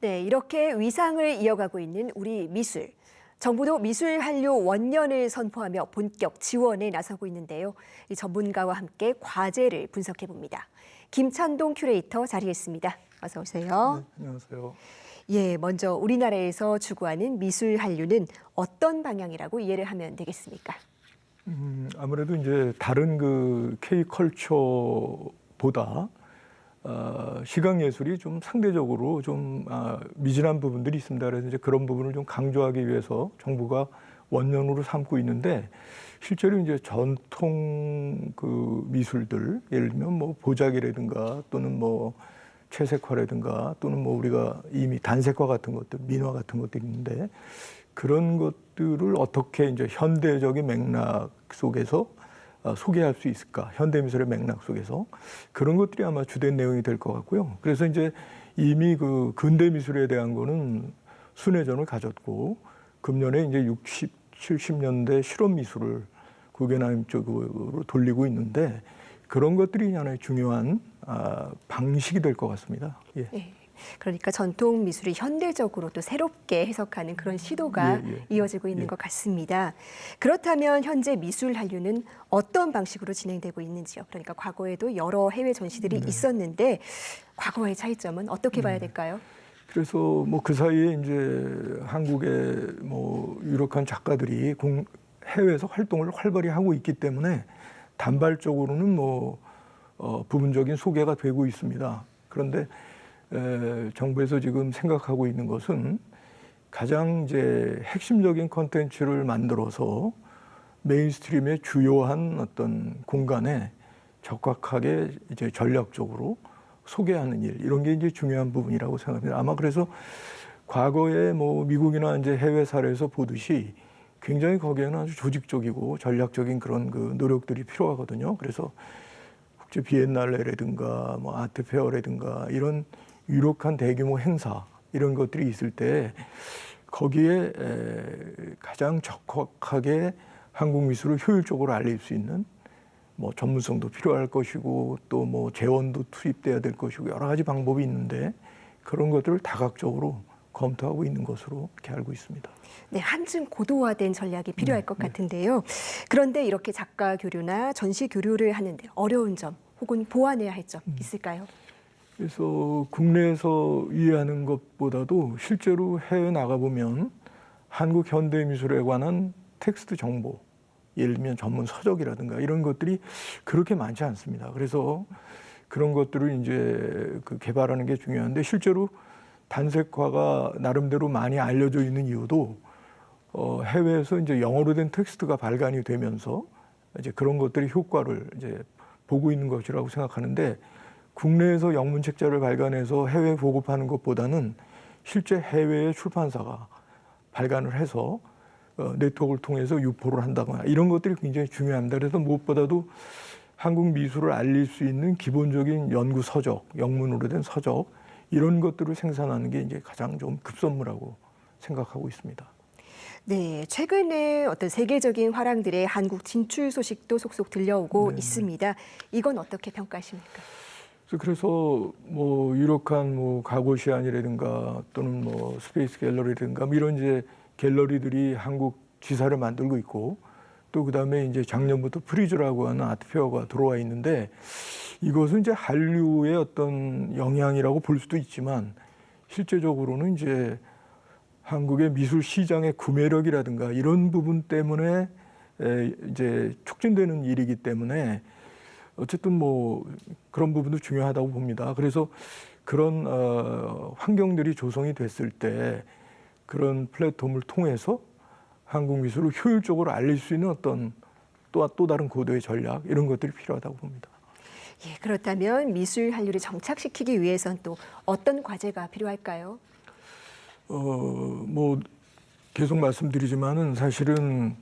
네, 이렇게 위상을 이어가고 있는 우리 미술. 정부도 미술 한류 원년을 선포하며 본격 지원에 나서고 있는데요. 이 전문가와 함께 과제를 분석해 봅니다. 김찬동 큐레이터 자리했습니다. 어서 오세요. 네, 안녕하세요. 예, 먼저 우리나라에서 추구하는 미술 한류는 어떤 방향이라고 이해를 하면 되겠습니까? 아무래도 이제 다른 그 K컬처보다 시각 예술이 좀 상대적으로 좀 미진한 부분들이 있습니다. 그래서 이제 그런 부분을 좀 강조하기 위해서 정부가 원년으로 삼고 있는데, 실제로 이제 전통 그 미술들, 예를 들면 뭐 보자기라든가 또는 뭐 채색화라든가 또는 뭐 우리가 이미 단색화 같은 것들, 민화 같은 것들이 있는데, 그런 것들을 어떻게 이제 현대적인 맥락 속에서 소개할 수 있을까? 현대미술의 맥락 속에서 그런 것들이 아마 주된 내용이 될 것 같고요. 그래서 이제 이미 그 근대미술에 대한 거는 순회전을 가졌고, 금년에 이제 60, 70년대 실험미술을 국외나임 쪽으로 돌리고 있는데, 그런 것들이 하나의 중요한 방식이 될 것 같습니다. 예. 네. 그러니까 전통 미술이 현대적으로 또 새롭게 해석하는 그런 시도가 이어지고 있는 것 같습니다. 그렇다면 현재 미술 한류는 어떤 방식으로 진행되고 있는지요? 그러니까 과거에도 여러 해외 전시들이 있었는데 과거의 차이점은 어떻게 봐야 될까요? 그래서 뭐 그 사이에 이제 한국의 뭐 유력한 작가들이 해외에서 활동을 활발히 하고 있기 때문에 단발적으로는 뭐 부분적인 소개가 되고 있습니다. 그런데 정부에서 지금 생각하고 있는 것은 가장 이제 핵심적인 콘텐츠를 만들어서 메인스트림의 주요한 어떤 공간에 적확하게 이제 전략적으로 소개하는 일, 이런 게 이제 중요한 부분이라고 생각합니다. 아마 그래서 과거에 뭐 미국이나 이제 해외 사례에서 보듯이 굉장히 거기에는 아주 조직적이고 전략적인 그런 그 노력들이 필요하거든요. 그래서 국제 비엔날레라든가 뭐 아트페어라든가 이런 유력한 대규모 행사, 이런 것들이 있을 때 거기에 가장 적확하게 한국 미술을 효율적으로 알릴 수 있는 뭐 전문성도 필요할 것이고, 또 뭐 재원도 투입돼야 될 것이고, 여러 가지 방법이 있는데 그런 것들을 다각적으로 검토하고 있는 것으로 이렇게 알고 있습니다. 네, 한층 고도화된 전략이 필요할 것 같은데요. 그런데 이렇게 작가 교류나 전시 교류를 하는데 어려운 점 혹은 보완해야 할 점 있을까요? 그래서 국내에서 이해하는 것보다도 실제로 해외 나가보면 한국 현대미술에 관한 텍스트 정보, 예를 들면 전문 서적이라든가 이런 것들이 그렇게 많지 않습니다. 그래서 그런 것들을 이제 그 개발하는 게 중요한데, 실제로 단색화가 나름대로 많이 알려져 있는 이유도 해외에서 이제 영어로 된 텍스트가 발간이 되면서 이제 그런 것들이 효과를 이제 보고 있는 것이라고 생각하는데, 국내에서 영문 책자를 발간해서 해외에 보급하는 것보다는 실제 해외의 출판사가 발간을 해서 네트워크를 통해서 유포를 한다거나 이런 것들이 굉장히 중요합니다. 그래서 무엇보다도 한국 미술을 알릴 수 있는 기본적인 연구 서적, 영문으로 된 서적, 이런 것들을 생산하는 게 이제 가장 좀 급선무라고 생각하고 있습니다. 네, 최근에 어떤 세계적인 화랑들의 한국 진출 소식도 속속 들려오고 있습니다. 이건 어떻게 평가하십니까? 그래서 뭐 유력한 뭐 가고시안이라든가 또는 뭐 스페이스 갤러리라든가 이런 이제 갤러리들이 한국 지사를 만들고 있고, 또 그다음에 이제 작년부터 프리즈라고 하는 아트페어가 들어와 있는데, 이것은 이제 한류의 어떤 영향이라고 볼 수도 있지만 실제적으로는 이제 한국의 미술 시장의 구매력이라든가 이런 부분 때문에 이제 촉진되는 일이기 때문에 어쨌든 뭐 그런 부분도 중요하다고 봅니다. 그래서 그런 환경들이 조성이 됐을 때 그런 플랫폼을 통해서 한국 미술을 효율적으로 알릴 수 있는 어떤 또 다른 고도의 전략, 이런 것들이 필요하다고 봅니다. 예, 그렇다면 미술 한류를 정착시키기 위해선 또 어떤 과제가 필요할까요? 뭐 계속 말씀드리지만은 사실은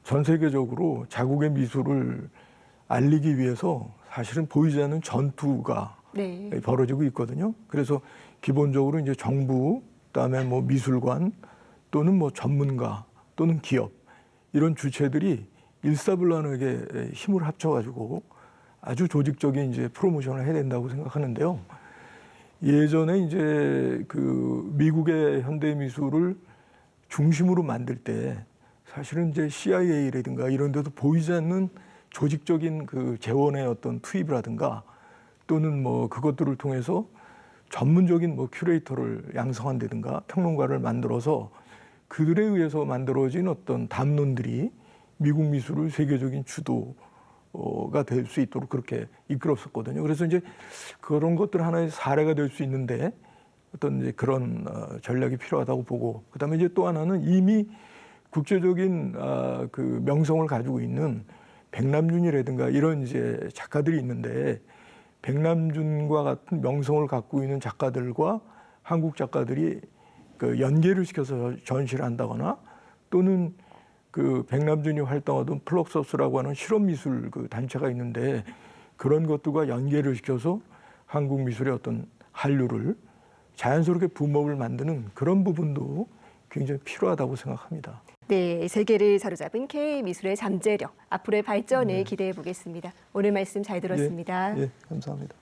전 세계적으로 자국의 미술을 알리기 위해서 사실은 보이지 않는 전투가 벌어지고 있거든요. 그래서 기본적으로 이제 정부, 그다음에 뭐 미술관 또는 뭐 전문가 또는 기업, 이런 주체들이 일사불란하게 힘을 합쳐가지고 아주 조직적인 이제 프로모션을 해야 된다고 생각하는데요. 예전에 이제 그 미국의 현대 미술을 중심으로 만들 때 사실은 이제 CIA라든가 이런 데도 보이지 않는 조직적인 그 재원의 어떤 투입이라든가 또는 뭐 그것들을 통해서 전문적인 뭐 큐레이터를 양성한다든가 평론가를 만들어서 그들에 의해서 만들어진 어떤 담론들이 미국 미술을 세계적인 주도가 될 수 있도록 그렇게 이끌었었거든요. 그래서 이제 그런 것들 하나의 사례가 될 수 있는데 어떤 이제 그런 전략이 필요하다고 보고, 그다음에 이제 또 하나는 이미 국제적인 그 명성을 가지고 있는 백남준이라든가 이런 이제 작가들이 있는데, 백남준과 같은 명성을 갖고 있는 작가들과 한국 작가들이 그 연계를 시켜서 전시를 한다거나, 또는 그 백남준이 활동하던 플럭서스라고 하는 실험미술 그 단체가 있는데 그런 것들과 연계를 시켜서 한국 미술의 어떤 한류를 자연스럽게 붐업을 만드는 그런 부분도 굉장히 필요하다고 생각합니다. 네, 세계를 사로잡은 K미술의 잠재력, 앞으로의 발전을 기대해 보겠습니다. 오늘 말씀 잘 들었습니다. 예, 감사합니다.